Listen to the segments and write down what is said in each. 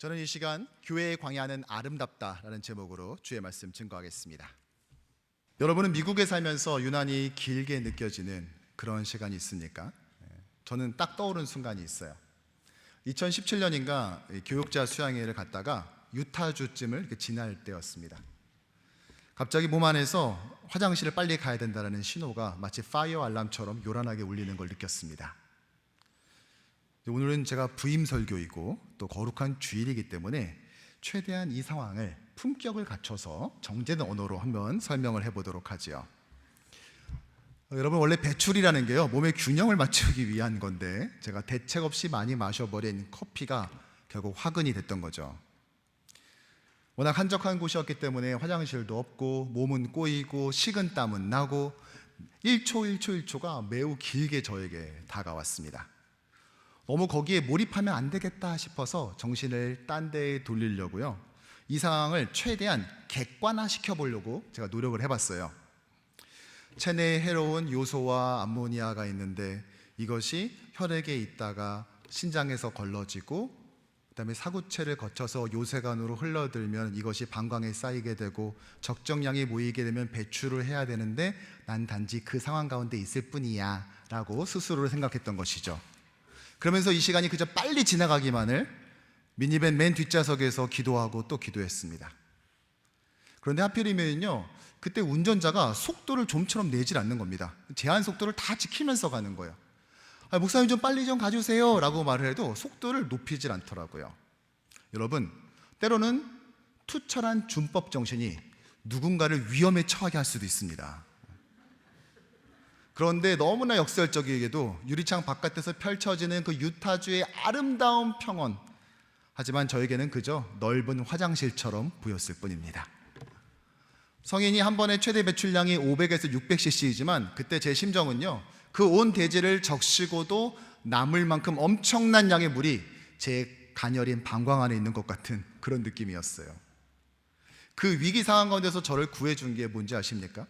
저는 이 시간 교회의 광야는 아름답다라는 제목으로 주의 말씀 증거하겠습니다. 여러분은 미국에 살면서 유난히 길게 느껴지는 그런 시간이 있습니까? 저는 딱 떠오른 순간이 있어요. 2017년인가 교육자 수양회를 갔다가 유타주쯤을 이렇게 지날 때였습니다. 갑자기 몸 안에서 화장실을 빨리 가야 된다는 신호가 마치 파이어 알람처럼 요란하게 울리는 걸 느꼈습니다. 오늘은 제가 부임 설교이고 또 거룩한 주일이기 때문에 최대한 이 상황을 품격을 갖춰서 정제된 언어로 한번 설명을 해보도록 하지요. 여러분, 원래 배출이라는 게요, 몸의 균형을 맞추기 위한 건데 제가 대책 없이 많이 마셔버린 커피가 결국 화근이 됐던 거죠. 워낙 한적한 곳이었기 때문에 화장실도 없고 몸은 꼬이고 식은 땀은 나고 1초 1초가 매우 길게 저에게 다가왔습니다. 너무 거기에 몰입하면 안 되겠다 싶어서 정신을 딴 데에 돌리려고요, 이 상황을 최대한 객관화시켜 보려고 제가 노력을 해봤어요. 체내에 해로운 요소와 암모니아가 있는데 이것이 혈액에 있다가 신장에서 걸러지고 그다음에 사구체를 거쳐서 요새관으로 흘러들면 이것이 방광에 쌓이게 되고 적정량이 모이게 되면 배출을 해야 되는데 난 단지 그 상황 가운데 있을 뿐이야 라고 스스로를 생각했던 것이죠. 그러면서 이 시간이 그저 빨리 지나가기만을 미니밴 맨 뒷좌석에서 기도하고 또 기도했습니다. 그런데 하필이면요, 그때 운전자가 속도를 좀처럼 내질 않는 겁니다. 제한 속도를 다 지키면서 가는 거예요. 목사님 좀 빨리 좀 가주세요 라고 말을 해도 속도를 높이질 않더라고요. 여러분, 때로는 투철한 준법 정신이 누군가를 위험에 처하게 할 수도 있습니다. 그런데 너무나 역설적이게도 유리창 바깥에서 펼쳐지는 그 유타주의 아름다운 평원, 하지만 저에게는 그저 넓은 화장실처럼 보였을 뿐입니다. 성인이 한 번에 최대 배출량이 500에서 600cc이지만 그때 제 심정은요, 그 온 대지를 적시고도 남을 만큼 엄청난 양의 물이 제 가녀린 방광 안에 있는 것 같은 그런 느낌이었어요. 그 위기 상황 가운데서 저를 구해준 게 뭔지 아십니까?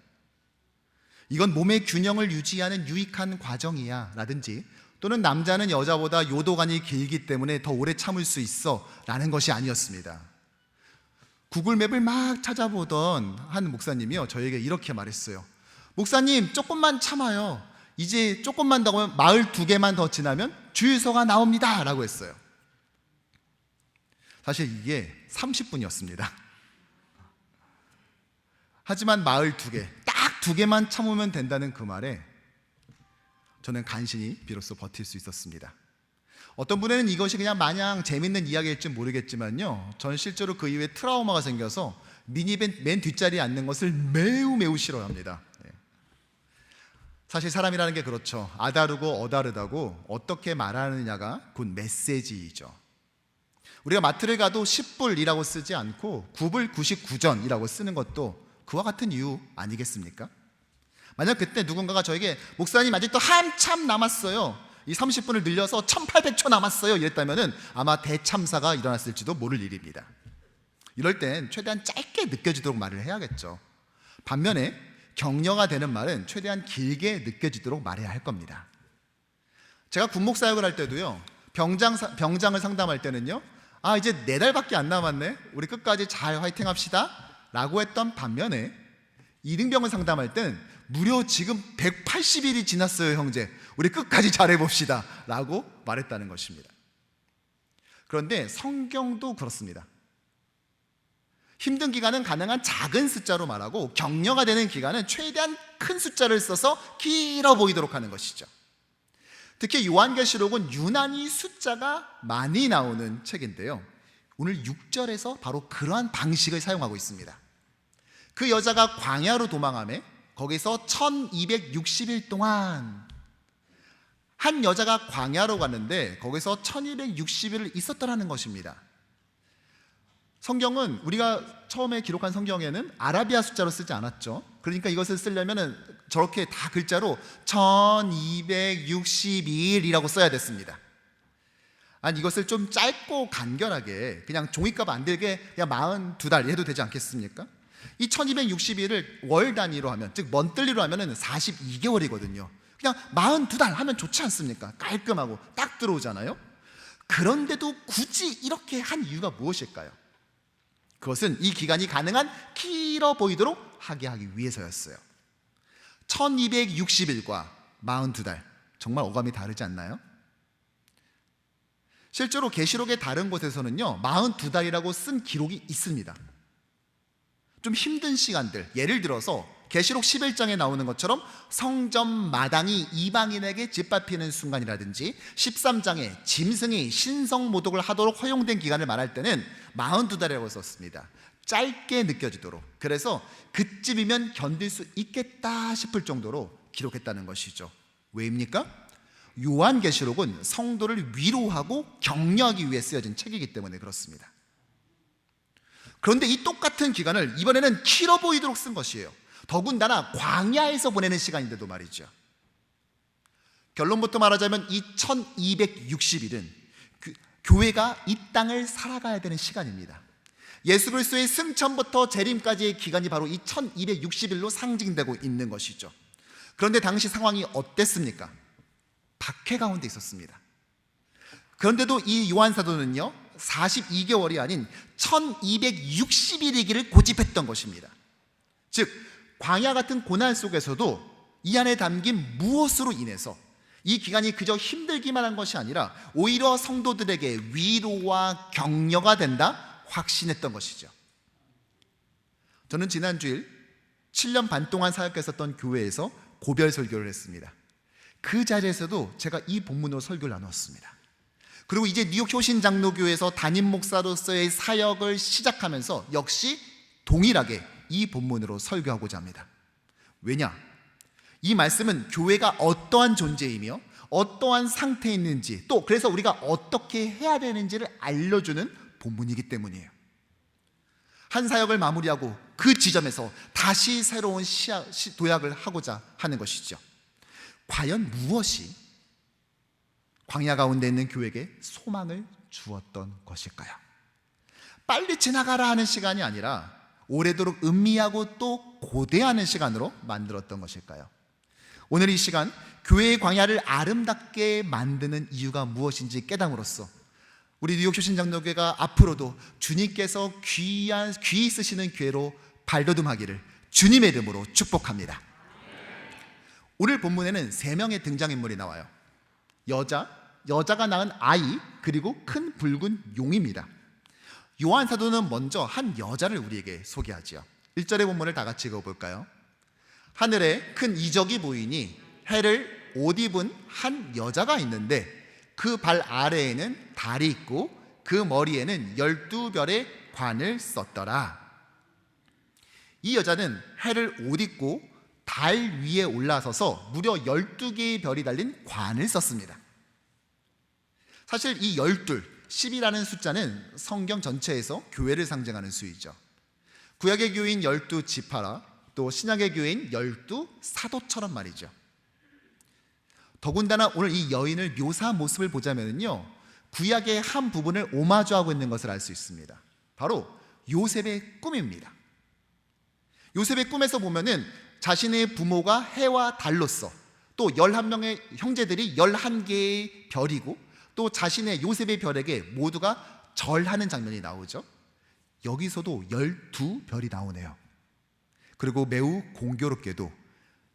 이건 몸의 균형을 유지하는 유익한 과정이야 라든지, 또는 남자는 여자보다 요도관이 길기 때문에 더 오래 참을 수 있어 라는 것이 아니었습니다. 구글맵을 막 찾아보던 한 목사님이요, 저에게 이렇게 말했어요. 목사님, 조금만 참아요. 이제 조금만 더 하면 마을 2개만 더 지나면 주유소가 나옵니다 라고 했어요. 사실 이게 30분이었습니다. 하지만 마을 2개, 딱 2개만 참으면 된다는 그 말에 저는 간신히 비로소 버틸 수 있었습니다. 어떤 분에는 이것이 그냥 마냥 재밌는 이야기일지 모르겠지만요, 전 실제로 그 이후에 트라우마가 생겨서 미니밴 맨 뒷자리에 앉는 것을 매우 싫어합니다. 사실 사람이라는 게 그렇죠. 아다르고 어다르다고 어떻게 말하느냐가 곧 메시지이죠. 우리가 마트를 가도 10불이라고 쓰지 않고 9불 99전이라고 쓰는 것도 그와 같은 이유 아니겠습니까? 만약 그때 누군가가 저에게 목사님 아직도 한참 남았어요, 이 30분을 늘려서 1800초 남았어요 이랬다면 아마 대참사가 일어났을지도 모를 일입니다. 이럴 땐 최대한 짧게 느껴지도록 말을 해야겠죠. 반면에 격려가 되는 말은 최대한 길게 느껴지도록 말해야 할 겁니다. 제가 군목사역을 할 때도요, 병장을 상담할 때는요, 이제 4달밖에 안 남았네, 우리 끝까지 잘 화이팅 합시다 라고 했던 반면에 이등병을 상담할 땐 무려 지금 180일이 지났어요 형제, 우리 끝까지 잘해봅시다 라고 말했다는 것입니다. 그런데 성경도 그렇습니다. 힘든 기간은 가능한 작은 숫자로 말하고 격려가 되는 기간은 최대한 큰 숫자를 써서 길어 보이도록 하는 것이죠. 특히 요한계시록은 유난히 숫자가 많이 나오는 책인데요, 오늘 6절에서 바로 그러한 방식을 사용하고 있습니다. 그 여자가 광야로 도망하며 거기서 1260일 동안, 한 여자가 광야로 갔는데 거기서 1260일을 있었더라는 것입니다. 성경은 우리가 처음에 기록한 성경에는 아라비아 숫자로 쓰지 않았죠. 그러니까 이것을 쓰려면 저렇게 다 글자로 1262일이라고 써야 됐습니다. 아니, 이것을 좀 짧고 간결하게 그냥 종이값 안 들게 그냥 42달 해도 되지 않겠습니까? 이 1260일을 월 단위로 하면, 즉 먼뜰리로 하면 42개월이거든요. 그냥 42달 하면 좋지 않습니까? 깔끔하고 딱 들어오잖아요. 그런데도 굳이 이렇게 한 이유가 무엇일까요? 그것은 이 기간이 가능한 길어 보이도록 하게 하기 위해서였어요. 1260일과 42달, 정말 어감이 다르지 않나요? 실제로 계시록의 다른 곳에서는요 42달이라고 쓴 기록이 있습니다. 좀 힘든 시간들, 예를 들어서 계시록 11장에 나오는 것처럼 성전 마당이 이방인에게 짓밟히는 순간이라든지 13장에 짐승이 신성 모독을 하도록 허용된 기간을 말할 때는 42달이라고 썼습니다. 짧게 느껴지도록, 그래서 그쯤이면 견딜 수 있겠다 싶을 정도로 기록했다는 것이죠. 왜입니까? 요한계시록은 성도를 위로하고 격려하기 위해 쓰여진 책이기 때문에 그렇습니다. 그런데 이 똑같은 기간을 이번에는 길어 보이도록 쓴 것이에요. 더군다나 광야에서 보내는 시간인데도 말이죠. 결론부터 말하자면 이 1260일은 교회가 이 땅을 살아가야 되는 시간입니다. 예수 그리스도의 승천부터 재림까지의 기간이 바로 이 1260일로 상징되고 있는 것이죠. 그런데 당시 상황이 어땠습니까? 박해 가운데 있었습니다. 그런데도 이 요한 사도는요 42개월이 아닌 1260일이기를 고집했던 것입니다. 즉 광야 같은 고난 속에서도 이 안에 담긴 무엇으로 인해서 이 기간이 그저 힘들기만 한 것이 아니라 오히려 성도들에게 위로와 격려가 된다 확신했던 것이죠. 저는 지난 주일 7년 반 동안 사역했었던 교회에서 고별 설교를 했습니다. 그 자리에서도 제가 이 본문으로 설교를 나눴습니다. 그리고 이제 뉴욕 효신장로교회에서 담임 목사로서의 사역을 시작하면서 역시 동일하게 이 본문으로 설교하고자 합니다. 왜냐? 이 말씀은 교회가 어떠한 존재이며 어떠한 상태에 있는지, 또 그래서 우리가 어떻게 해야 되는지를 알려주는 본문이기 때문이에요. 한 사역을 마무리하고 그 지점에서 다시 새로운 도약을 하고자 하는 것이죠. 과연 무엇이 광야 가운데 있는 교회에게 소망을 주었던 것일까요? 빨리 지나가라 하는 시간이 아니라 오래도록 음미하고 또 고대하는 시간으로 만들었던 것일까요? 오늘 이 시간 교회의 광야를 아름답게 만드는 이유가 무엇인지 깨닫음으로써 우리 뉴욕 효신장로교회가 앞으로도 주님께서 귀히 쓰시는 교회로 발돋움하기를 주님의 이름으로 축복합니다. 오늘 본문에는 3명의 등장인물이 나와요. 여자가 낳은 아이, 그리고 큰 붉은 용입니다. 요한 사도는 먼저 한 여자를 우리에게 소개하지요. 1절의 본문을 다 같이 읽어볼까요? 하늘에 큰 이적이 보이니 해를 옷 입은 한 여자가 있는데 그 발 아래에는 달이 있고 그 머리에는 12별의 관을 썼더라. 이 여자는 해를 옷 입고 달 위에 올라서서 무려 12개의 별이 달린 관을 썼습니다. 사실 이 10이라는 숫자는 성경 전체에서 교회를 상징하는 수이죠. 구약의 교회인 12지파라, 또 신약의 교회인 12사도처럼 말이죠. 더군다나 오늘 이 여인을 묘사한 모습을 보자면요, 구약의 한 부분을 오마주하고 있는 것을 알 수 있습니다. 바로 요셉의 꿈입니다. 요셉의 꿈에서 보면은 자신의 부모가 해와 달로서, 또 11명의 형제들이 11개의 별이고, 또 자신의 요셉의 별에게 모두가 절하는 장면이 나오죠. 여기서도 12별이 나오네요. 그리고 매우 공교롭게도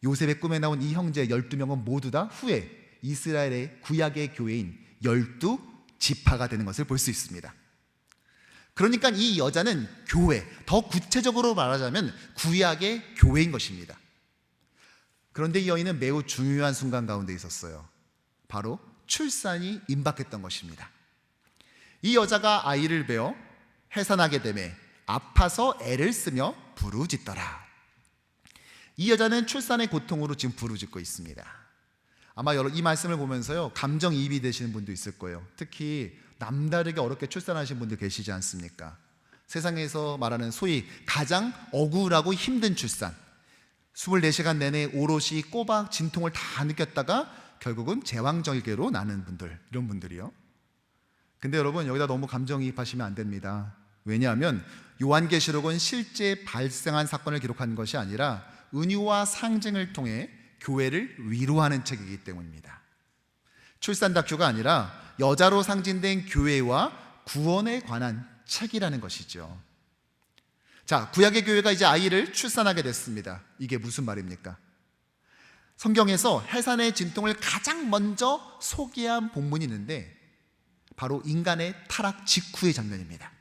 요셉의 꿈에 나온 이 형제 12명은 모두 다 후에 이스라엘의 구약의 교회인 12지파가 되는 것을 볼 수 있습니다. 그러니까 이 여자는 교회, 더 구체적으로 말하자면 구약의 교회인 것입니다. 그런데 이 여인은 매우 중요한 순간 가운데 있었어요. 바로 출산이 임박했던 것입니다. 이 여자가 아이를 베어 해산하게 되매 아파서 애를 쓰며 부르짖더라. 이 여자는 출산의 고통으로 지금 부르짖고 있습니다. 아마 이 말씀을 보면서요 감정이입이 되시는 분도 있을 거예요. 특히 남다르게 어렵게 출산하신 분들 계시지 않습니까? 세상에서 말하는 소위 가장 억울하고 힘든 출산, 24시간 내내 오롯이 꼬박 진통을 다 느꼈다가 결국은 제왕절개로 나는 분들, 이런 분들이요. 근데 여러분 여기다 너무 감정이입하시면 안 됩니다. 왜냐하면 요한계시록은 실제 발생한 사건을 기록한 것이 아니라 은유와 상징을 통해 교회를 위로하는 책이기 때문입니다. 출산 다큐가 아니라 여자로 상징된 교회와 구원에 관한 책이라는 것이죠. 자, 구약의 교회가 이제 아이를 출산하게 됐습니다. 이게 무슨 말입니까? 성경에서 해산의 진통을 가장 먼저 소개한 본문이 있는데 바로 인간의 타락 직후의 장면입니다.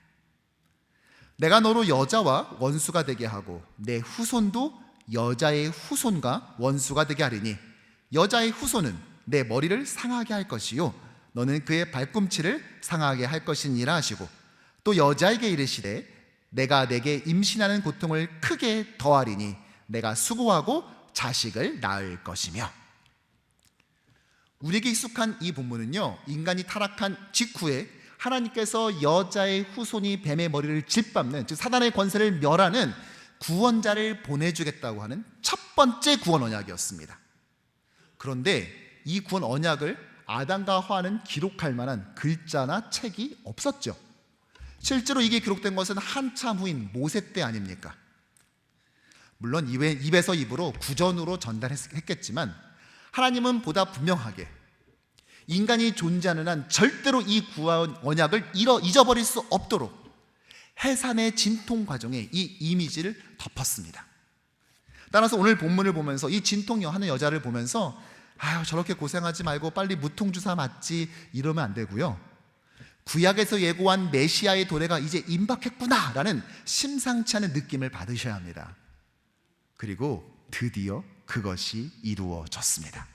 내가 너로 여자와 원수가 되게 하고 내 후손도 여자의 후손과 원수가 되게 하리니 여자의 후손은 내 머리를 상하게 할 것이요 너는 그의 발꿈치를 상하게 할 것이니라 하시고 또 여자에게 이르시되 내가 내게 임신하는 고통을 크게 더하리니 내가 수고하고 자식을 낳을 것이며. 우리에게 익숙한 이 본문은요, 인간이 타락한 직후에 하나님께서 여자의 후손이 뱀의 머리를 짓밟는, 즉 사단의 권세를 멸하는 구원자를 보내주겠다고 하는 첫 번째 구원 언약이었습니다. 그런데 이 구원 언약을 아담과 하와는 기록할 만한 글자나 책이 없었죠. 실제로 이게 기록된 것은 한참 후인 모세 때 아닙니까? 물론 입에서 입으로 구전으로 전달했겠지만 하나님은 보다 분명하게 인간이 존재하는 한 절대로 이 구원 언약을 잊어버릴 수 없도록 해산의 진통 과정에 이 이미지를 덮었습니다. 따라서 오늘 본문을 보면서 이 진통하는 여자를 보면서 아유 저렇게 고생하지 말고 빨리 무통주사 맞지 이러면 안 되고요, 구약에서 예고한 메시아의 도래가 이제 임박했구나 라는 심상치 않은 느낌을 받으셔야 합니다. 그리고 드디어 그것이 이루어졌습니다.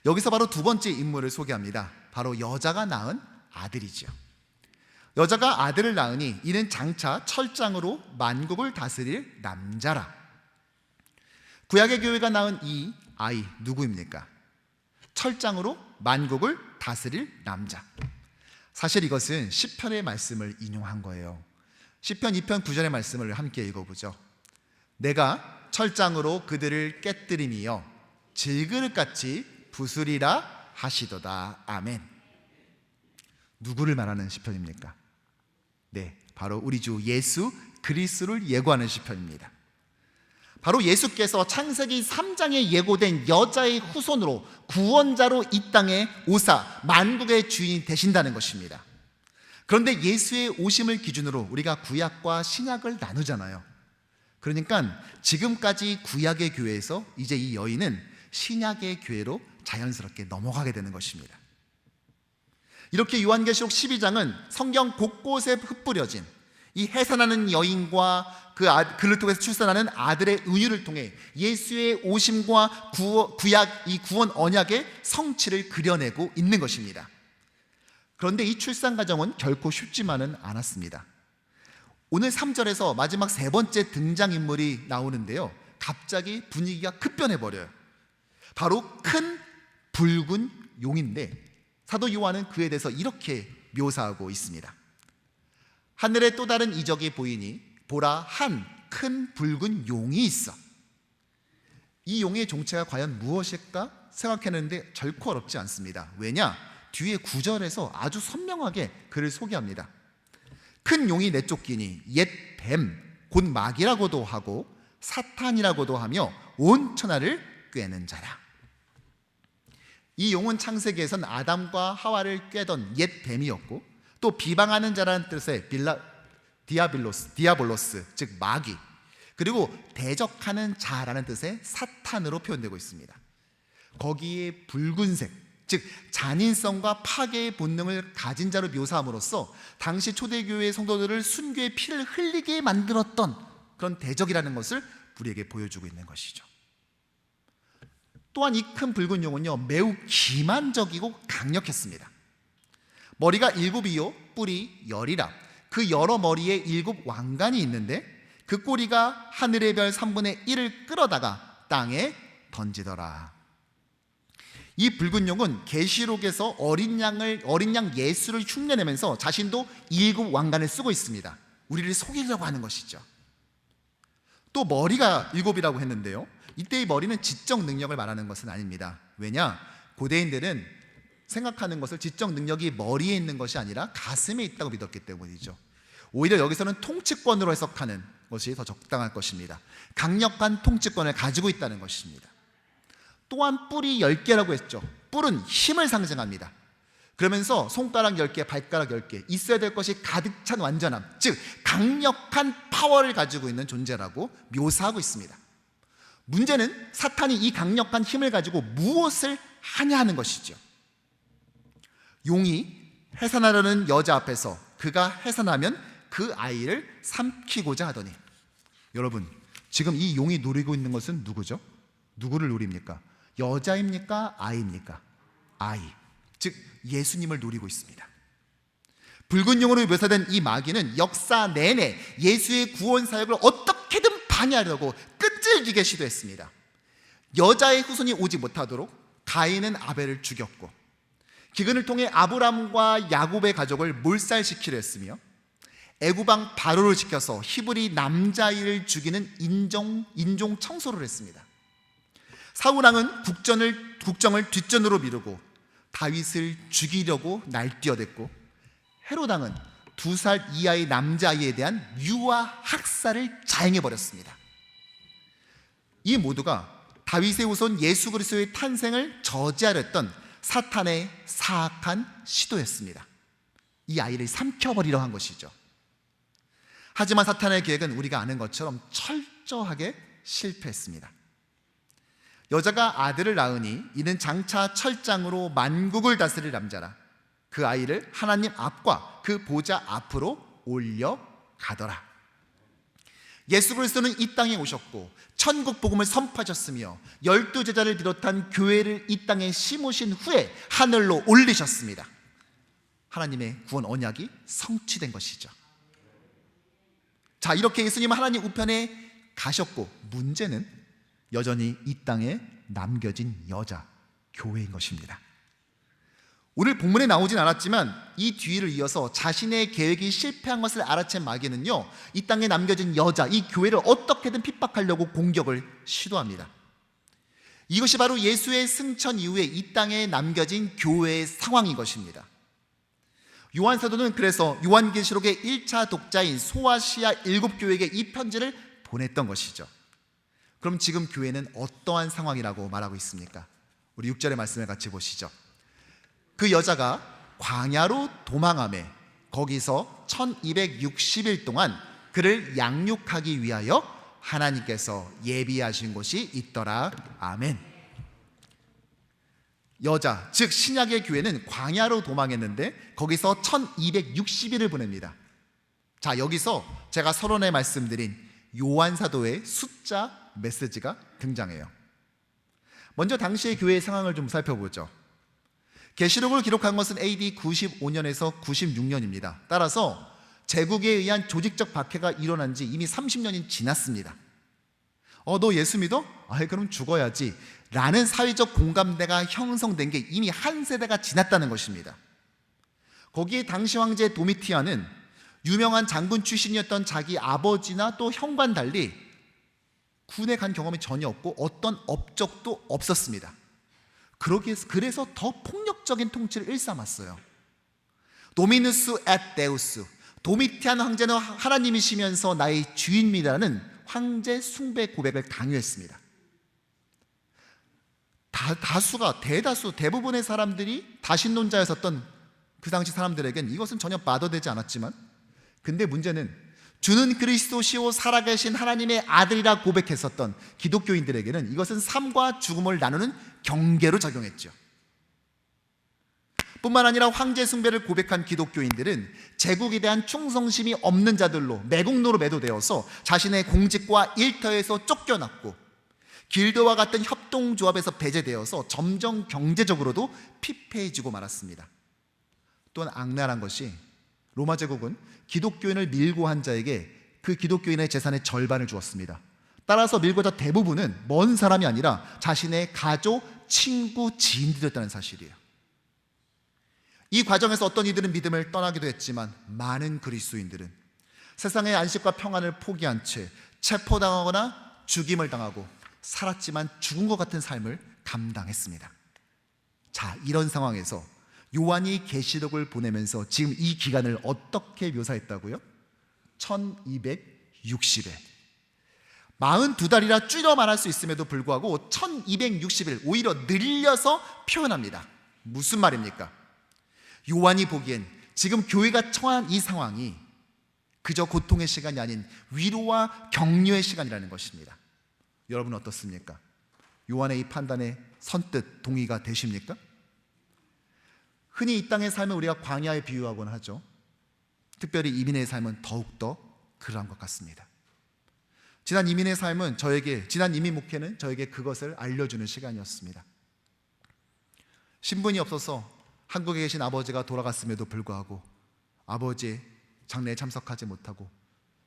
여기서 바로 두 번째 인물을 소개합니다. 바로 여자가 낳은 아들이지요. 여자가 아들을 낳으니 이는 장차 철장으로 만국을 다스릴 남자라. 구약의 교회가 낳은 이 아이 누구입니까? 철장으로 만국을 다스릴 남자. 사실 이것은 시편의 말씀을 인용한 거예요. 시편 2편 9절의 말씀을 함께 읽어보죠. 내가 철장으로 그들을 깨뜨리며 질그릇같이 부수리라 하시도다. 아멘. 누구를 말하는 시편입니까? 네, 바로 우리 주 예수 그리스도를 예고하는 시편입니다. 바로 예수께서 창세기 3장에 예고된 여자의 후손으로 구원자로 이 땅에 오사 만국의 주인이 되신다는 것입니다. 그런데 예수의 오심을 기준으로 우리가 구약과 신약을 나누잖아요. 그러니까 지금까지 구약의 교회에서 이제 이 여인은 신약의 교회로 자연스럽게 넘어가게 되는 것입니다. 이렇게 요한계시록 12장은 성경 곳곳에 흩뿌려진 이 해산하는 여인과 그를 통해서 출산하는 아들의 은유를 통해 예수의 오심과 구약 이 구원 언약의 성취를 그려내고 있는 것입니다. 그런데 이 출산 과정은 결코 쉽지만은 않았습니다. 오늘 3절에서 마지막 세 번째 등장인물이 나오는데요, 갑자기 분위기가 급변해버려요. 바로 큰 붉은 용인데 사도 요한은 그에 대해서 이렇게 묘사하고 있습니다. 하늘에 또 다른 이적이 보이니 보라 한 큰 붉은 용이 있어. 이 용의 정체가 과연 무엇일까 생각했는데 결코 어렵지 않습니다. 왜냐? 뒤에 9절에서 아주 선명하게 그를 소개합니다. 큰 용이 내쫓기니 옛 뱀, 곧 마귀라고도 하고 사탄이라고도 하며 온 천하를 꿰는 자라. 이 용은 창세기에선 아담과 하와를 꿰던 옛 뱀이었고 또 비방하는 자라는 뜻의 디아볼로스, 즉 마귀, 그리고 대적하는 자라는 뜻의 사탄으로 표현되고 있습니다. 거기에 붉은색, 즉 잔인성과 파괴의 본능을 가진 자로 묘사함으로써 당시 초대교회의 성도들을 순교의 피를 흘리게 만들었던 그런 대적이라는 것을 우리에게 보여주고 있는 것이죠. 또한 이 큰 붉은 용은요 매우 기만적이고 강력했습니다. 머리가 7이요 뿔이 10이라. 그 여러 머리에 7 왕관이 있는데 그 꼬리가 하늘의 별 3분의 1을 끌어다가 땅에 던지더라. 이 붉은 용은 계시록에서 어린 양 예수를 흉내내면서 자신도 7 왕관을 쓰고 있습니다. 우리를 속이려고 하는 것이죠. 또 머리가 7이라고 했는데요, 이때의 머리는 지적 능력을 말하는 것은 아닙니다. 왜냐? 고대인들은 생각하는 것을 지적 능력이 머리에 있는 것이 아니라 가슴에 있다고 믿었기 때문이죠. 오히려 여기서는 통치권으로 해석하는 것이 더 적당할 것입니다. 강력한 통치권을 가지고 있다는 것입니다. 또한 뿔이 10개라고 했죠. 뿔은 힘을 상징합니다. 그러면서 손가락 10개, 발가락 10개, 있어야 될 것이 가득 찬 완전함, 즉 강력한 파워를 가지고 있는 존재라고 묘사하고 있습니다. 문제는 사탄이 이 강력한 힘을 가지고 무엇을 하냐 하는 것이죠. 용이 해산하려는 여자 앞에서 그가 해산하면 그 아이를 삼키고자 하더니, 여러분, 지금 이 용이 노리고 있는 것은 누구죠? 누구를 노립니까? 여자입니까? 아이입니까? 아이, 즉 예수님을 노리고 있습니다. 붉은 용으로 묘사된 이 마귀는 역사 내내 예수의 구원 사역을 어떻게든 방해하려고 끈질기게 시도했습니다. 여자의 후손이 오지 못하도록 가인은 아벨을 죽였고, 기근을 통해 아브람과 야곱의 가족을 몰살시키려 했으며, 애굽왕 바로를 지켜서 히브리 남자아이를 죽이는 인종 청소를 했습니다. 사울왕은 국정을 뒷전으로 미루고 다윗을 죽이려고 날뛰어댔고, 헤롯왕은 2살 이하의 남자아이에 대한 유아 학살을 자행해버렸습니다. 이 모두가 다윗의 후손 예수 그리스도의 탄생을 저지하려 했던 사탄의 사악한 시도였습니다. 이 아이를 삼켜버리려 한 것이죠. 하지만 사탄의 계획은 우리가 아는 것처럼 철저하게 실패했습니다. 여자가 아들을 낳으니 이는 장차 철장으로 만국을 다스릴 남자라. 그 아이를 하나님 앞과 그 보좌 앞으로 올려가더라. 예수 그리스도는 이 땅에 오셨고 천국 복음을 선포하셨으며 12제자를 비롯한 교회를 이 땅에 심으신 후에 하늘로 올리셨습니다. 하나님의 구원 언약이 성취된 것이죠. 자, 이렇게 예수님은 하나님 우편에 가셨고, 문제는 여전히 이 땅에 남겨진 여자, 교회인 것입니다. 오늘 본문에 나오진 않았지만 이 뒤를 이어서 자신의 계획이 실패한 것을 알아챈 마귀는요, 이 땅에 남겨진 여자, 이 교회를 어떻게든 핍박하려고 공격을 시도합니다. 이것이 바로 예수의 승천 이후에 이 땅에 남겨진 교회의 상황인 것입니다. 요한 사도는 그래서 요한계시록의 1차 독자인 소아시아 7교회에게 이 편지를 보냈던 것이죠. 그럼 지금 교회는 어떠한 상황이라고 말하고 있습니까? 우리 6절의 말씀을 같이 보시죠. 그 여자가 광야로 도망하며 거기서 1260일 동안 그를 양육하기 위하여 하나님께서 예비하신 곳이 있더라. 아멘. 여자, 즉 신약의 교회는 광야로 도망했는데 거기서 1260일을 보냅니다. 자, 여기서 제가 서론에 말씀드린 요한 사도의 숫자 메시지가 등장해요. 먼저 당시의 교회의 상황을 좀 살펴보죠. 계시록을 기록한 것은 AD 95년에서 96년입니다. 따라서 제국에 의한 조직적 박해가 일어난 지 이미 30년이 지났습니다. 너 예수 믿어? 그럼 죽어야지 라는 사회적 공감대가 형성된 게 이미 한 세대가 지났다는 것입니다. 거기에 당시 황제 도미티안은 유명한 장군 출신이었던 자기 아버지나 또 형과는 달리 군에 간 경험이 전혀 없고 어떤 업적도 없었습니다. 그래서 더 폭력적인 통치를 일삼았어요. 도미누스 앳 데우스, 도미티안 황제는 하나님이시면서 나의 주인입니다라는 황제 숭배 고백을 강요했습니다. 대부분의 사람들이 다신론자였었던 그 당시 사람들에겐 이것은 전혀 마도되지 않았지만, 근데 문제는 주는 그리스도시요 살아계신 하나님의 아들이라 고백했었던 기독교인들에게는 이것은 삶과 죽음을 나누는 경계로 작용했죠. 뿐만 아니라 황제 숭배를 고백한 기독교인들은 제국에 대한 충성심이 없는 자들로 매국노로 매도되어서 자신의 공직과 일터에서 쫓겨났고, 길드와 같은 협동조합에서 배제되어서 점점 경제적으로도 피폐해지고 말았습니다. 또한 악랄한 것이 로마 제국은 기독교인을 밀고 한 자에게 그 기독교인의 재산의 절반을 주었습니다. 따라서 밀고자 대부분은 먼 사람이 아니라 자신의 가족, 친구, 지인들이었다는 사실이에요. 이 과정에서 어떤 이들은 믿음을 떠나기도 했지만 많은 그리스도인들은 세상의 안식과 평안을 포기한 채 체포당하거나 죽임을 당하고 살았지만 죽은 것 같은 삶을 감당했습니다. 자, 이런 상황에서 요한이 계시록을 보내면서 지금 이 기간을 어떻게 묘사했다고요? 1260에 42달이라 줄여 말할 수 있음에도 불구하고 1260일 오히려 늘려서 표현합니다. 무슨 말입니까? 요한이 보기엔 지금 교회가 처한 이 상황이 그저 고통의 시간이 아닌 위로와 격려의 시간이라는 것입니다. 여러분 어떻습니까? 요한의 이 판단에 선뜻 동의가 되십니까? 흔히 이 땅의 삶을 우리가 광야에 비유하곤 하죠. 특별히 이민의 삶은 더욱더 그러한 것 같습니다. 지난 이민 목회는 저에게 그것을 알려주는 시간이었습니다. 신분이 없어서 한국에 계신 아버지가 돌아갔음에도 불구하고 아버지의 장례에 참석하지 못하고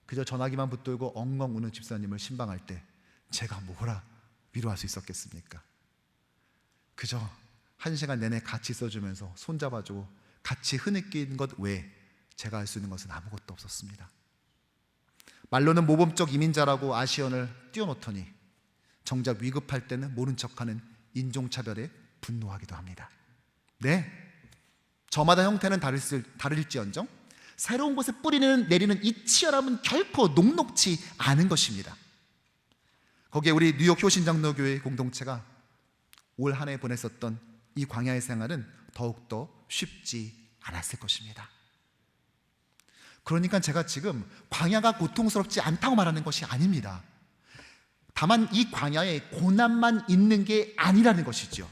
그저 전화기만 붙들고 엉엉 우는 집사님을 신방할 때 제가 뭐라 위로할 수 있었겠습니까? 그저 1시간 내내 같이 있어주면서 손잡아주고 같이 흐느끼는 것 외에 제가 할 수 있는 것은 아무것도 없었습니다. 말로는 모범적 이민자라고 아시언을 띄워놓더니 정작 위급할 때는 모른 척하는 인종차별에 분노하기도 합니다. 네, 저마다 형태는 다를지언정 새로운 곳에 내리는 이 치열함은 결코 녹록지 않은 것입니다. 거기에 우리 뉴욕 효신장로교회 공동체가 올 한 해 보냈었던 이 광야의 생활은 더욱더 쉽지 않았을 것입니다. 그러니까 제가 지금 광야가 고통스럽지 않다고 말하는 것이 아닙니다. 다만 이 광야에 고난만 있는 게 아니라는 것이죠.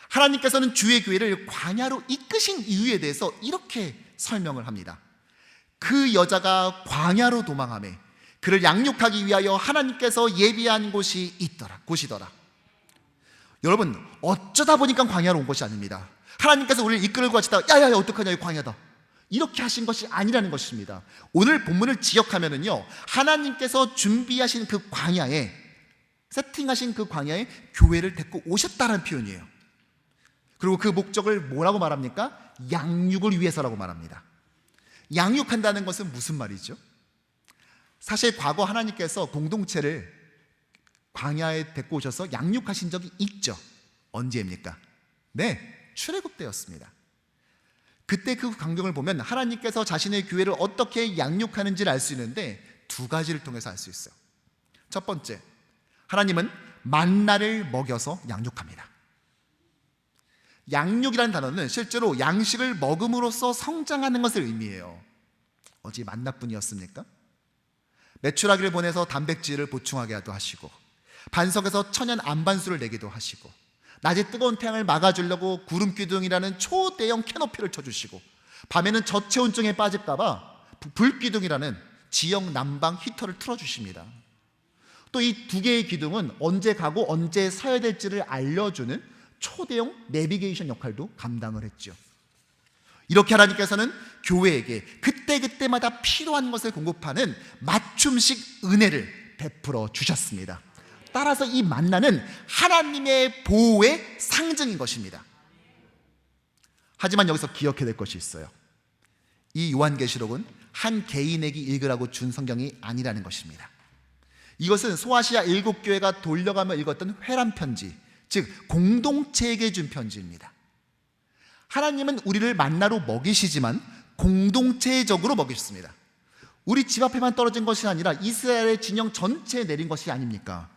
하나님께서는 주의 교회를 광야로 이끄신 이유에 대해서 이렇게 설명을 합니다. 그 여자가 광야로 도망하매 그를 양육하기 위하여 하나님께서 예비한 곳이더라. 여러분, 어쩌다 보니까 광야로 온 것이 아닙니다. 하나님께서 우리를 이끌고 가시다가 야야야 어떡하냐 이 광야다 이렇게 하신 것이 아니라는 것입니다. 오늘 본문을 지역하면은요, 하나님께서 준비하신 그 광야에, 세팅하신 그 광야에 교회를 데리고 오셨다는 표현이에요. 그리고 그 목적을 뭐라고 말합니까? 양육을 위해서라고 말합니다. 양육한다는 것은 무슨 말이죠? 사실 과거 하나님께서 공동체를 광야에 데리고 오셔서 양육하신 적이 있죠. 언제입니까? 네, 출애굽 때였습니다. 그때 그 광경을 보면 하나님께서 자신의 교회를 어떻게 양육하는지를 알 수 있는데 두 가지를 통해서 알 수 있어요. 첫 번째, 하나님은 만나를 먹여서 양육합니다. 양육이라는 단어는 실제로 양식을 먹음으로써 성장하는 것을 의미해요. 어찌 만나뿐이었습니까? 메추라기를 보내서 단백질을 보충하게도 하시고, 반석에서 천연 안반수를 내기도 하시고, 낮에 뜨거운 태양을 막아주려고 구름기둥이라는 초대형 캐노피를 쳐주시고, 밤에는 저체온증에 빠질까봐 불기둥이라는 지역 난방 히터를 틀어주십니다. 또 이 두 개의 기둥은 언제 가고 언제 서야 될지를 알려주는 초대형 내비게이션 역할도 감당을 했죠. 이렇게 하나님께서는 교회에게 그때그때마다 필요한 것을 공급하는 맞춤식 은혜를 베풀어 주셨습니다. 따라서 이 만나는 하나님의 보호의 상징인 것입니다. 하지만 여기서 기억해야 될 것이 있어요. 이 요한계시록은 한 개인에게 읽으라고 준 성경이 아니라는 것입니다. 이것은 소아시아 7교회가 돌려가며 읽었던 회람 편지, 즉 공동체에게 준 편지입니다. 하나님은 우리를 만나로 먹이시지만 공동체적으로 먹이셨습니다. 우리 집 앞에만 떨어진 것이 아니라 이스라엘의 진영 전체에 내린 것이 아닙니까?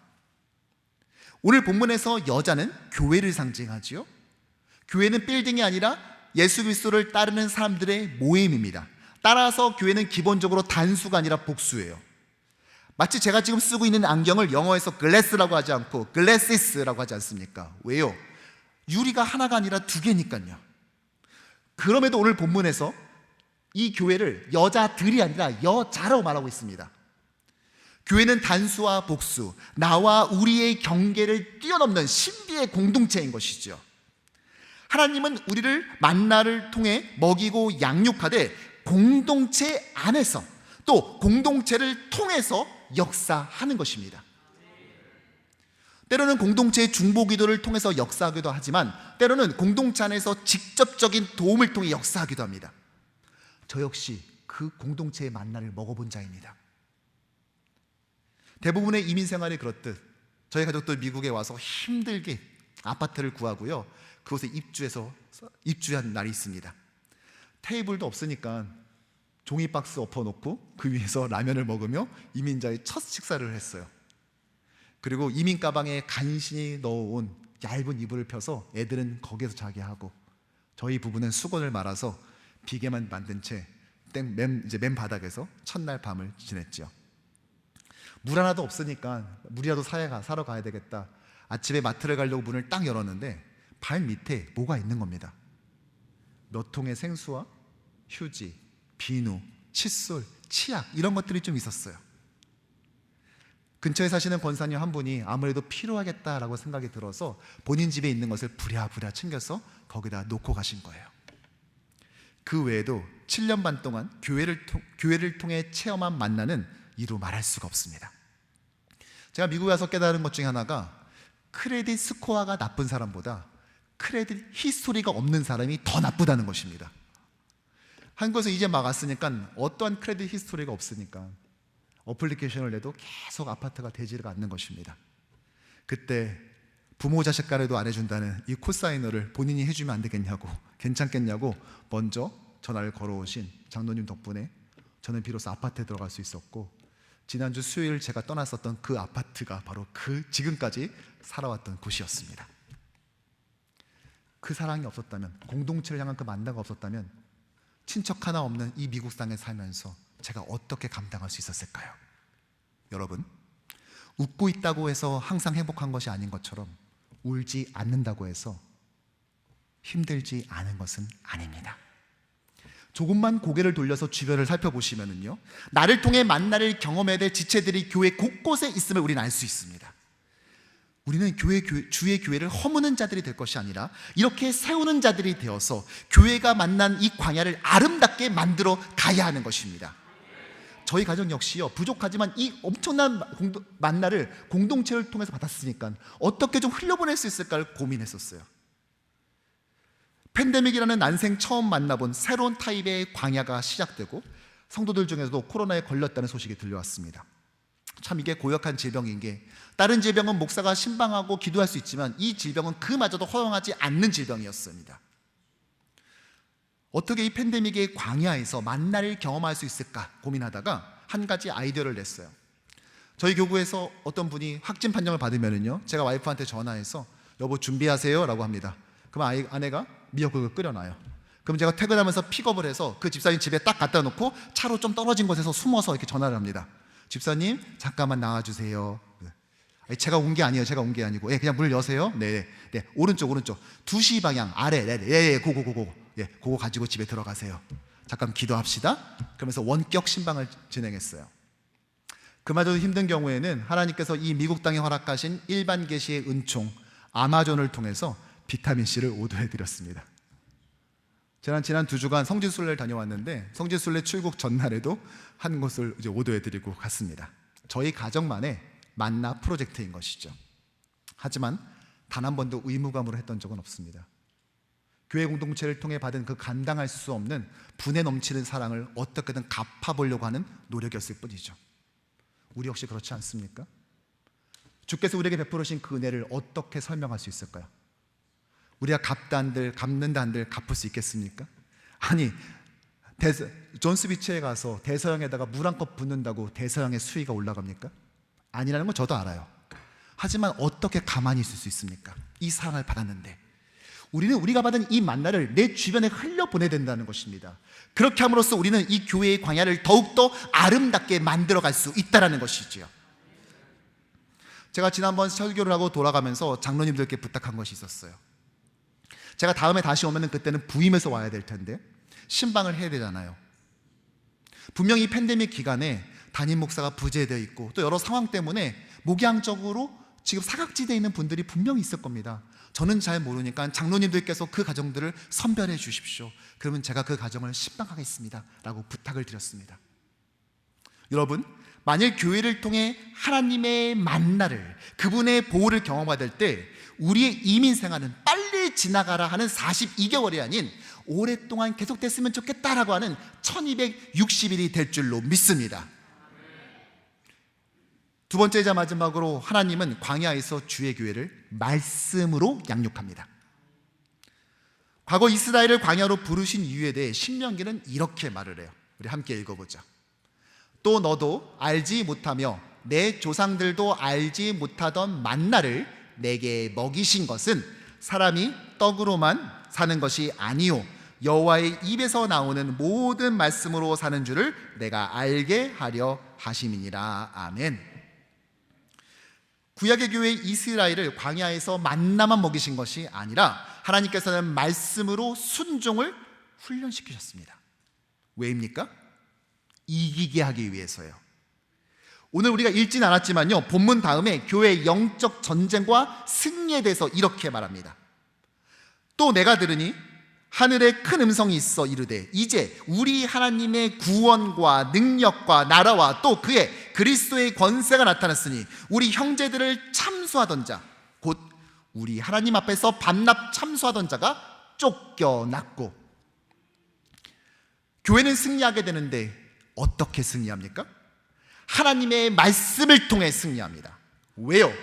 오늘 본문에서 여자는 교회를 상징하지요. 교회는 빌딩이 아니라 예수 그리스도를 따르는 사람들의 모임입니다. 따라서 교회는 기본적으로 단수가 아니라 복수예요. 마치 제가 지금 쓰고 있는 안경을 영어에서 글래스라고 하지 않고 글래시스라고 하지 않습니까? 왜요? 유리가 하나가 아니라 두 개니까요. 그럼에도 오늘 본문에서 이 교회를 여자들이 아니라 여자라고 말하고 있습니다. 교회는 단수와 복수, 나와 우리의 경계를 뛰어넘는 신비의 공동체인 것이죠. 하나님은 우리를 만나를 통해 먹이고 양육하되 공동체 안에서 또 공동체를 통해서 역사하는 것입니다. 때로는 공동체의 중보기도를 통해서 역사하기도 하지만 때로는 공동체 안에서 직접적인 도움을 통해 역사하기도 합니다. 저 역시 그 공동체의 만나를 먹어본 자입니다. 대부분의 이민 생활이 그렇듯 저희 가족도 미국에 와서 힘들게 아파트를 구하고요, 그곳에 입주한 날이 있습니다. 테이블도 없으니까 종이박스 엎어놓고 그 위에서 라면을 먹으며 이민자의 첫 식사를 했어요. 그리고 이민 가방에 간신히 넣어온 얇은 이불을 펴서 애들은 거기에서 자게 하고, 저희 부부는 수건을 말아서 비계만 만든 채 맨 바닥에서 첫날 밤을 지냈죠. 물 하나도 없으니까 물이라도 사러 가야 되겠다. 아침에 마트를 가려고 문을 딱 열었는데 발 밑에 뭐가 있는 겁니다. 몇 통의 생수와 휴지, 비누, 칫솔, 치약, 이런 것들이 좀 있었어요. 근처에 사시는 권사님 한 분이 아무래도 필요하겠다라고 생각이 들어서 본인 집에 있는 것을 부랴부랴 챙겨서 거기다 놓고 가신 거예요. 그 외에도 7년 반 동안 교회를 통해 체험한 만나는 이루 말할 수가 없습니다. 제가 미국에 와서 깨달은 것 중에 하나가, 크레딧 스코어가 나쁜 사람보다 크레딧 히스토리가 없는 사람이 더 나쁘다는 것입니다. 한국에서 이제 막 왔으니까 어떠한 크레딧 히스토리가 없으니까 어플리케이션을 내도 계속 아파트가 되지가 않는 것입니다. 그때 부모 자식 간에도 안 해준다는 이 코사이너를 본인이 해주면 안 되겠냐고, 괜찮겠냐고 먼저 전화를 걸어오신 장로님 덕분에 저는 비로소 아파트에 들어갈 수 있었고, 지난주 수요일 제가 떠났었던 그 아파트가 바로 그 지금까지 살아왔던 곳이었습니다. 그 사랑이 없었다면, 공동체를 향한 그 만나가 없었다면 친척 하나 없는 이 미국 땅에 살면서 제가 어떻게 감당할 수 있었을까요? 여러분, 웃고 있다고 해서 항상 행복한 것이 아닌 것처럼 울지 않는다고 해서 힘들지 않은 것은 아닙니다. 조금만 고개를 돌려서 주변을 살펴보시면요, 나를 통해 만나를 경험해야 될 지체들이 교회 곳곳에 있음을 우리는 알 수 있습니다. 우리는 주의 교회를 허무는 자들이 될 것이 아니라 이렇게 세우는 자들이 되어서 교회가 만난 이 광야를 아름답게 만들어 가야 하는 것입니다. 저희 가정 역시요, 부족하지만 이 엄청난 만나를 공동체를 통해서 받았으니까 어떻게 좀 흘려보낼 수 있을까를 고민했었어요. 팬데믹이라는 난생 처음 만나본 새로운 타입의 광야가 시작되고, 성도들 중에서도 코로나에 걸렸다는 소식이 들려왔습니다. 참 이게 고역한 질병인 게, 다른 질병은 목사가 신방하고 기도할 수 있지만 이 질병은 그마저도 허용하지 않는 질병이었습니다. 어떻게 이 팬데믹의 광야에서 만나를 경험할 수 있을까 고민하다가 한 가지 아이디어를 냈어요. 저희 교구에서 어떤 분이 확진 판정을 받으면요, 제가 와이프한테 전화해서 여보 준비하세요 라고 합니다. 그럼 아내가 미역국을 끓여놔요. 그럼 제가 퇴근하면서 픽업을 해서 그 집사님 집에 딱 갖다 놓고 차로 좀 떨어진 곳에서 숨어서 이렇게 전화를 합니다. 집사님 잠깐만 나와주세요. 제가 온 게 아니에요. 제가 온 게 아니고, 그냥 문 여세요. 네, 오른쪽 2시 방향 아래, 고고. 그거 가지고 집에 들어가세요. 잠깐 기도합시다. 그러면서 원격 신방을 진행했어요. 그마저도 힘든 경우에는 하나님께서 이 미국 땅에 허락하신 일반 계시의 은총 아마존을 통해서 비타민C를 오도해드렸습니다. 지난 2주간 성지순례를 다녀왔는데 성지순례 출국 전날에도 한 곳을 이제 오도해드리고 갔습니다. 저희 가정만의 만나 프로젝트인 것이죠. 하지만 단 한 번도 의무감으로 했던 적은 없습니다. 교회 공동체를 통해 받은 그 감당할 수 없는 분에 넘치는 사랑을 어떻게든 갚아보려고 하는 노력이었을 뿐이죠. 우리 역시 그렇지 않습니까? 주께서 우리에게 베풀으신 그 은혜를 어떻게 설명할 수 있을까요? 우리가 갚는다 한들 갚을 수 있겠습니까? 아니, 존 스비치에 가서 대서양에다가 물 한 컵 붓는다고 대서양의 수위가 올라갑니까? 아니라는 건 저도 알아요. 하지만 어떻게 가만히 있을 수 있습니까? 이 사랑을 받았는데. 우리가 받은 이 만나를 내 주변에 흘려보내야 된다는 것입니다. 그렇게 함으로써 우리는 이 교회의 광야를 더욱더 아름답게 만들어갈 수 있다는 것이지요. 제가 지난번 설교를 하고 돌아가면서 장로님들께 부탁한 것이 있었어요. 제가 다음에 다시 오면 그때는 부임해서 와야 될 텐데 신방을 해야 되잖아요. 분명히 팬데믹 기간에 담임 목사가 부재되어 있고 또 여러 상황 때문에 목양적으로 지금 사각지대에 있는 분들이 분명히 있을 겁니다. 저는 잘 모르니까 장로님들께서 그 가정들을 선별해 주십시오. 그러면 제가 그 가정을 신방하겠습니다 라고 부탁을 드렸습니다. 여러분, 만일 교회를 통해 하나님의 만나를, 그분의 보호를 경험받을 때 우리의 이민 생활은 빨리 지나가라 하는 42개월이 아닌 오랫동안 계속됐으면 좋겠다라고 하는 1260일이 될 줄로 믿습니다. 두 번째자 마지막으로 하나님은 광야에서 주의 교회를 말씀으로 양육합니다. 과거 이스라엘을 광야로 부르신 이유에 대해 신명기는 이렇게 말을 해요. 우리 함께 읽어보자. 또 너도 알지 못하며 내 조상들도 알지 못하던 만나를 내게 먹이신 것은 사람이 떡으로만 사는 것이 아니요 여호와의 입에서 나오는 모든 말씀으로 사는 줄을 내가 알게 하려 하심이니라. 아멘. 구약의 교회 이스라엘을 광야에서 만나만 먹이신 것이 아니라 하나님께서는 말씀으로 순종을 훈련시키셨습니다. 왜입니까? 이기게 하기 위해서요. 오늘 우리가 읽진 않았지만요, 본문 다음에 교회의 영적 전쟁과 승리에 대해서 이렇게 말합니다. 또 내가 들으니 하늘에 큰 음성이 있어 이르되 이제 우리 하나님의 구원과 능력과 나라와 또 그의 그리스도의 권세가 나타났으니 우리 형제들을 참수하던 자 곧 우리 하나님 앞에서 반납 참수하던 자가 쫓겨났고. 교회는 승리하게 되는데 어떻게 승리합니까? 하나님의 말씀을 통해 승리합니다. 왜요?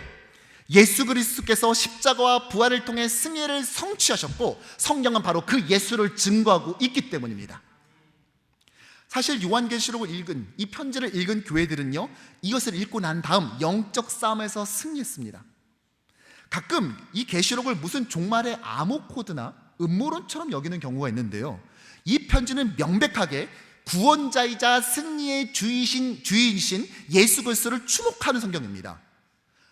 예수 그리스도께서 십자가와 부활을 통해 승리를 성취하셨고 성경은 바로 그 예수를 증거하고 있기 때문입니다. 사실 요한계시록을 읽은 이 편지를 읽은 교회들은요, 이것을 읽고 난 다음 영적 싸움에서 승리했습니다. 가끔 이 계시록을 무슨 종말의 암호 코드나 음모론처럼 여기는 경우가 있는데요, 이 편지는 명백하게 구원자이자 승리의 주인이신 예수 그리스도를 주목하는 성경입니다.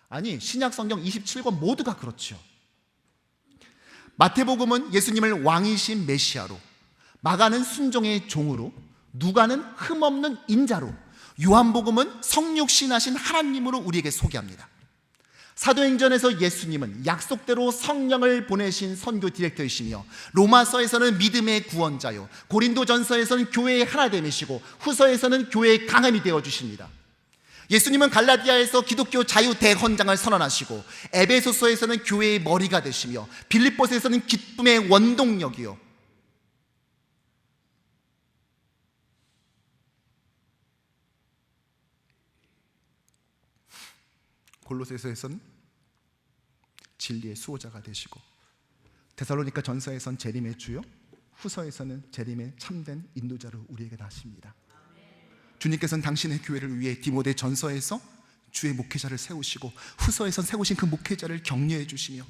아니, 신약 성경 27권 모두가 그렇죠. 마태복음은 예수님을 왕이신 메시아로, 마가는 순종의 종으로, 누가는 흠없는 인자로, 요한복음은 성육신하신 하나님으로 우리에게 소개합니다. 사도행전에서 예수님은 약속대로 성령을 보내신 선교 디렉터이시며 로마서에서는 믿음의 구원자요, 고린도전서에서는 교회의 하나됨이시고 후서에서는 교회의 강함이 되어주십니다. 예수님은 갈라디아에서 기독교 자유 대헌장을 선언하시고 에베소서에서는 교회의 머리가 되시며 빌립보서에서는 기쁨의 원동력이요, 골로새서에서는 진리의 수호자가 되시고 데살로니가 전서에서는 재림의 주요, 후서에서는 재림의 참된 인도자를 우리에게 하십니다. 주님께서는 당신의 교회를 위해 디모데 전서에서 주의 목회자를 세우시고 후서에선 세우신 그 목회자를 격려해 주시며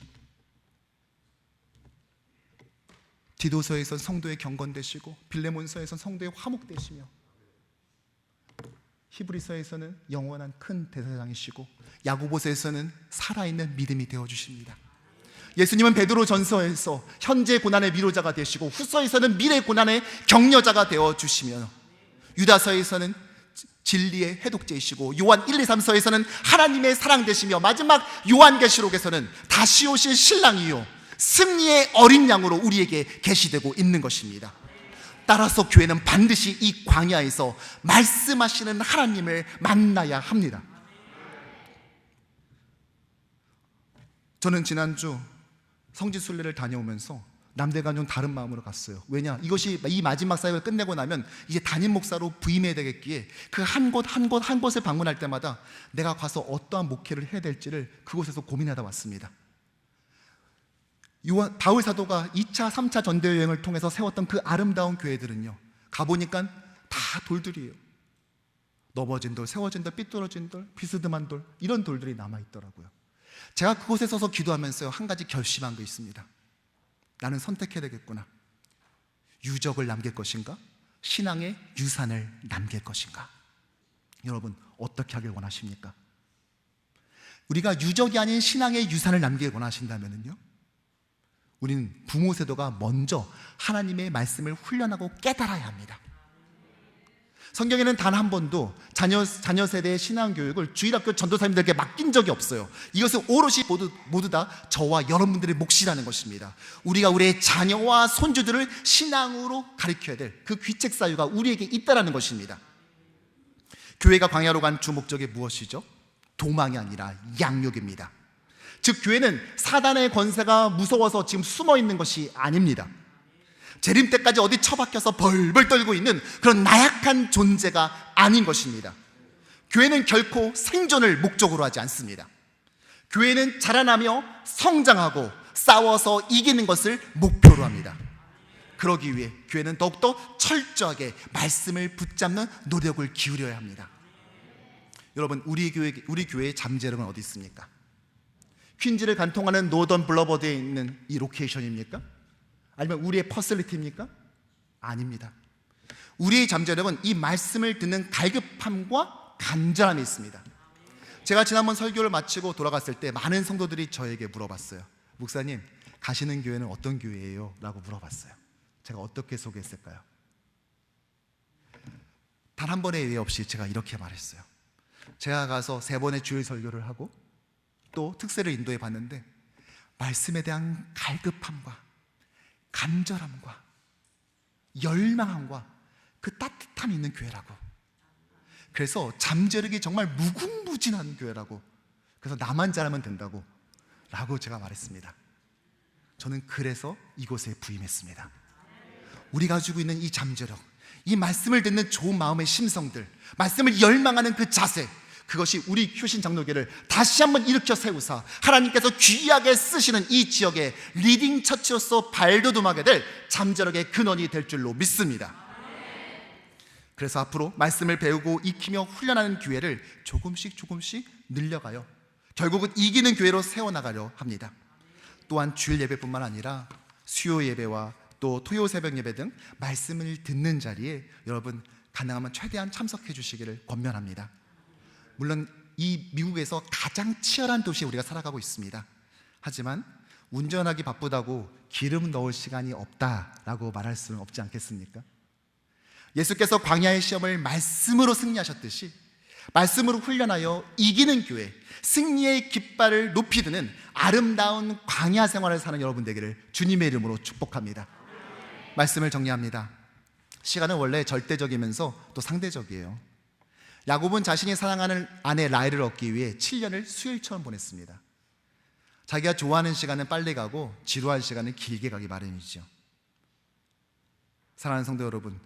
디도서에선 성도의 경건 되시고 빌레몬서에선 성도의 화목 되시며 히브리서에서는 영원한 큰 대사장이시고 야고보서에서는 살아있는 믿음이 되어주십니다. 예수님은 베드로 전서에서 현재 고난의 위로자가 되시고 후서에서는 미래 고난의 격려자가 되어주시며 유다서에서는 진리의 해독제이시고 요한 1, 2, 3서에서는 하나님의 사랑 되시며 마지막 요한계시록에서는 다시 오실 신랑이요 승리의 어린 양으로 우리에게 계시되고 있는 것입니다. 따라서 교회는 반드시 이 광야에서 말씀하시는 하나님을 만나야 합니다. 저는 지난주 성지순례를 다녀오면서 남대가 좀 다른 마음으로 갔어요. 왜냐? 이것이 이 마지막 사역을 끝내고 나면 이제 담임 목사로 부임해야 되겠기에 그 한 곳을 방문할 때마다 내가 가서 어떠한 목회를 해야 될지를 그곳에서 고민하다 왔습니다. 바울 사도가 2차, 3차 전도 여행을 통해서 세웠던 그 아름다운 교회들은요, 가보니까 다 돌들이에요. 넘어진 돌, 세워진 돌, 삐뚤어진 돌, 비스듬한 돌, 이런 돌들이 남아있더라고요. 제가 그곳에 서서 기도하면서요, 한 가지 결심한 게 있습니다. 나는 선택해야 되겠구나. 유적을 남길 것인가? 신앙의 유산을 남길 것인가? 여러분, 어떻게 하길 원하십니까? 우리가 유적이 아닌 신앙의 유산을 남기길 원하신다면요, 우리는 부모 세도가 먼저 하나님의 말씀을 훈련하고 깨달아야 합니다. 성경에는 단 한 번도 자녀 세대의 신앙교육을 주일학교 전도사님들에게 맡긴 적이 없어요. 이것은 오롯이 모두 다 저와 여러분들의 몫이라는 것입니다. 우리가 우리의 자녀와 손주들을 신앙으로 가르쳐야 될 그 귀책 사유가 우리에게 있다는 것입니다. 교회가 광야로 간 주 목적이 무엇이죠? 도망이 아니라 양육입니다. 즉 교회는 사단의 권세가 무서워서 지금 숨어 있는 것이 아닙니다. 재림 때까지 어디 처박혀서 벌벌 떨고 있는 그런 나약한 존재가 아닌 것입니다. 교회는 결코 생존을 목적으로 하지 않습니다. 교회는 자라나며 성장하고 싸워서 이기는 것을 목표로 합니다. 그러기 위해 교회는 더욱더 철저하게 말씀을 붙잡는 노력을 기울여야 합니다. 여러분, 우리 교회의 잠재력은 어디 있습니까? 퀸즈를 관통하는 노던 블러버드에 있는 이 로케이션입니까? 아니면 우리의 퍼슬리티입니까? 아닙니다. 우리의 잠재력은 이 말씀을 듣는 갈급함과 간절함이 있습니다. 제가 지난번 설교를 마치고 돌아갔을 때 많은 성도들이 저에게 물어봤어요. 목사님, 가시는 교회는 어떤 교회예요? 라고 물어봤어요. 제가 어떻게 소개했을까요? 단 한 번의 예외 없이 제가 이렇게 말했어요. 제가 가서 3번의 주일 설교를 하고 또 특세를 인도해 봤는데 말씀에 대한 갈급함과 간절함과 열망함과 그 따뜻함이 있는 교회라고. 그래서 잠재력이 정말 무궁무진한 교회라고. 그래서 나만 잘하면 된다고 라고 제가 말했습니다. 저는 그래서 이곳에 부임했습니다. 우리가 가지고 있는 이 잠재력, 이 말씀을 듣는 좋은 마음의 심성들, 말씀을 열망하는 그 자세, 그것이 우리 효신 장로교를 다시 한번 일으켜 세우사 하나님께서 귀하게 쓰시는 이 지역의 리딩 처치로서 발돋움하게 될 잠재력의 근원이 될 줄로 믿습니다. 그래서 앞으로 말씀을 배우고 익히며 훈련하는 교회를 조금씩 늘려가요. 결국은 이기는 교회로 세워나가려 합니다. 또한 주일 예배뿐만 아니라 수요 예배와 또 토요 새벽 예배 등 말씀을 듣는 자리에 여러분 가능하면 최대한 참석해 주시기를 권면합니다. 물론 이 미국에서 가장 치열한 도시에 우리가 살아가고 있습니다. 하지만 운전하기 바쁘다고 기름 넣을 시간이 없다라고 말할 수는 없지 않겠습니까? 예수께서 광야의 시험을 말씀으로 승리하셨듯이 말씀으로 훈련하여 이기는 교회, 승리의 깃발을 높이 드는 아름다운 광야 생활을 사는 여러분 되기를 주님의 이름으로 축복합니다. 말씀을 정리합니다. 시간은 원래 절대적이면서 또 상대적이에요. 야곱은 자신이 사랑하는 아내 라헬을 얻기 위해 7년을 수일처럼 보냈습니다. 자기가 좋아하는 시간은 빨리 가고 지루한 시간은 길게 가기 마련이죠. 사랑하는 성도 여러분,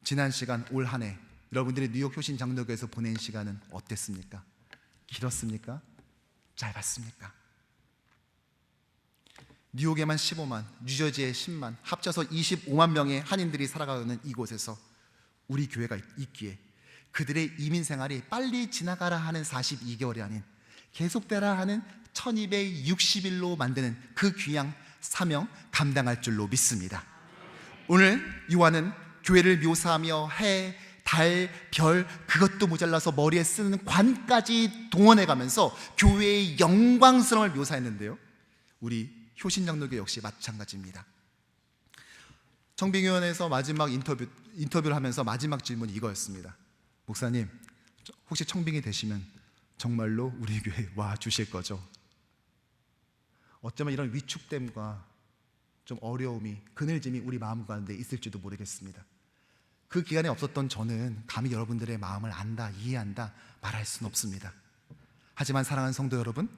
지난 시간 올 한 해 여러분들이 뉴욕 효신 장로교에서 보낸 시간은 어땠습니까? 길었습니까? 짧았습니까? 뉴욕에만 15만, 뉴저지에 10만, 합쳐서 25만 명의 한인들이 살아가는 이곳에서 우리 교회가 있기에 그들의 이민 생활이 빨리 지나가라 하는 42개월이 아닌 계속되라 하는 1260일로 만드는 그 귀한 사명 감당할 줄로 믿습니다. 오늘 요한은 교회를 묘사하며 해, 달, 별, 그것도 모자라서 머리에 쓰는 관까지 동원해가면서 교회의 영광스러움을 묘사했는데요, 우리 효신장로교 역시 마찬가지입니다. 청빙위원회에서 마지막 인터뷰를 하면서 마지막 질문이 이거였습니다. 목사님, 혹시 청빙이 되시면 정말로 우리 교회 와 주실 거죠? 어쩌면 이런 위축됨과 좀 어려움이, 그늘짐이 우리 마음 가운데 있을지도 모르겠습니다. 그 기간에 없었던 저는 감히 여러분들의 마음을 안다, 이해한다 말할 수는 없습니다. 하지만 사랑하는 성도 여러분,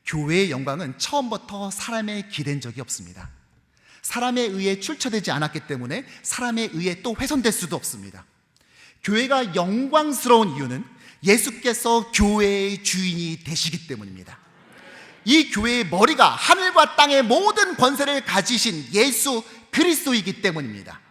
교회의 영광은 처음부터 사람에 기댄 적이 없습니다. 사람에 의해 출처되지 않았기 때문에 사람에 의해 또 훼손될 수도 없습니다. 교회가 영광스러운 이유는 예수께서 교회의 주인이 되시기 때문입니다. 이 교회의 머리가 하늘과 땅의 모든 권세를 가지신 예수 그리스도이기 때문입니다.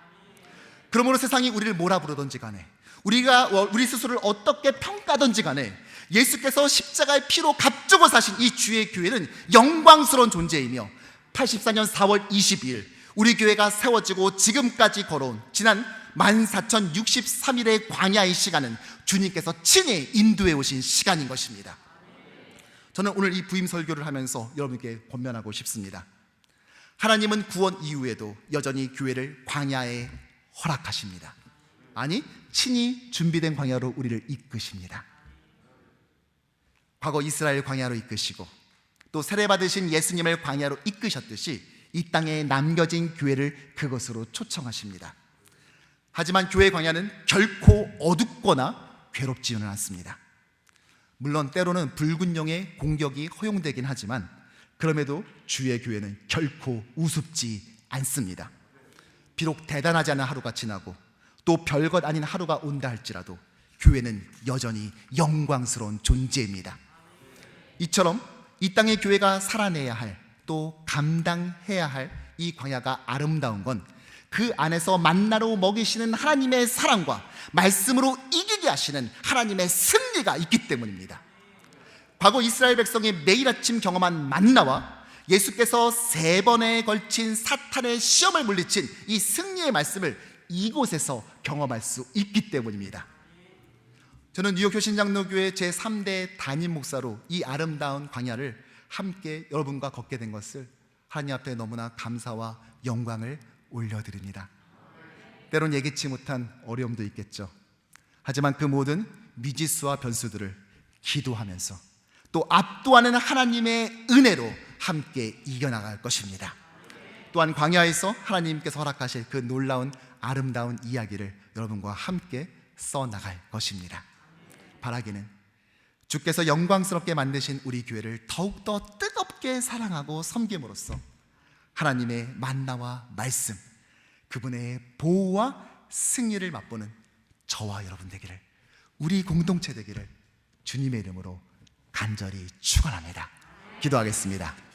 그러므로 세상이 우리를 뭐라 부르든지 간에, 우리 스스로를 어떻게 평가하든지 간에 예수께서 십자가의 피로 값주고 사신 이 주의 교회는 영광스러운 존재이며 84년 4월 22일 우리 교회가 세워지고 지금까지 걸어온 지난 14,063일의 광야의 시간은 주님께서 친히 인도해 오신 시간인 것입니다. 저는 오늘 이 부임 설교를 하면서 여러분께 권면하고 싶습니다. 하나님은 구원 이후에도 여전히 교회를 광야에 허락하십니다. 아니, 친히 준비된 광야로 우리를 이끄십니다. 과거 이스라엘 광야로 이끄시고 또 세례받으신 예수님을 광야로 이끄셨듯이 이 땅에 남겨진 교회를 그것으로 초청하십니다. 하지만 교회 광야는 결코 어둡거나 괴롭지는 않습니다. 물론 때로는 붉은 용의 공격이 허용되긴 하지만 그럼에도 주의 교회는 결코 우습지 않습니다. 비록 대단하지 않은 하루가 지나고 또 별것 아닌 하루가 온다 할지라도 교회는 여전히 영광스러운 존재입니다. 이처럼 이 땅의 교회가 살아내야 할, 또 감당해야 할 이 광야가 아름다운 건 그 안에서 만나로 먹이시는 하나님의 사랑과 말씀으로 이기게 하시는 하나님의 승리가 있기 때문입니다. 과거 이스라엘 백성이 매일 아침 경험한 만나와 예수께서 3번에 걸친 사탄의 시험을 물리친 이 승리의 말씀을 이곳에서 경험할 수 있기 때문입니다. 저는 뉴욕 효신장로교회 제3대 담임 목사로 이 아름다운 광야를 함께 여러분과 걷게 된 것을 하나님 앞에 너무나 감사와 영광을 올려드립니다. 때론 예기치 못한 어려움도 있겠죠. 하지만 그 모든 미지수와 변수들을 기도하면서 또 압도하는 하나님의 은혜로 함께 이겨나갈 것입니다. 또한 광야에서 하나님께서 허락하실 그 놀라운 아름다운 이야기를 여러분과 함께 써나갈 것입니다. 바라기는 주께서 영광스럽게 만드신 우리 교회를 더욱더 뜨겁게 사랑하고 섬김으로써 하나님의 만나와 말씀, 그분의 보호와 승리를 맛보는 저와 여러분 되기를, 우리 공동체 되기를 주님의 이름으로 간절히 축원합니다. 기도하겠습니다.